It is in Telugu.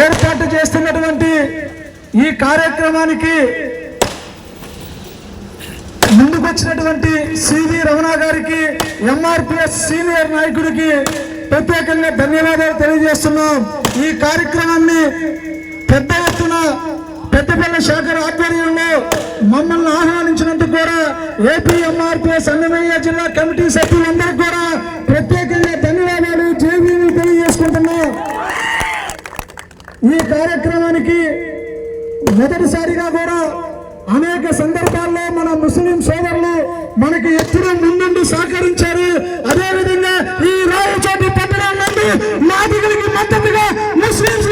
ఏర్పాటు చేస్తున్నటువంటి ఈ కార్యక్రమానికి ముందుకొచ్చినటువంటి సివి రమణ గారికి, ఎంఆర్పిఎస్ సీనియర్ నాయకుడికి ప్రత్యేకంగా ధన్యవాదాలు తెలియజేస్తున్నాం. ఈ కార్యక్రమాన్ని పెద్ద ఎత్తున పెద్దపల్లి శాఖ ఆధ్వర్యంలో మమ్మల్ని ఆహ్వానించినందుకు కూడా ఏపీ ఎంఆర్పిఎస్ అన్నమయ్య జిల్లా కమిటీ సభ్యులందరికీ కూడా ప్రత్యేకంగా ధన్యవాదాలు, జేబీలు తెలియజేసుకుంటున్నాం. ఈ కార్యక్రమానికి మొదటిసారిగా కూడా అనేక సందర్భాల్లో మన ముస్లిం సోదరులు మనకి ఎప్పుడూ ముందుండి సహకరించారు. అదేవిధంగా ఈ రాయచోటి పట్టణం నుండి నాయకులకి మద్దతుగా ముస్లింస్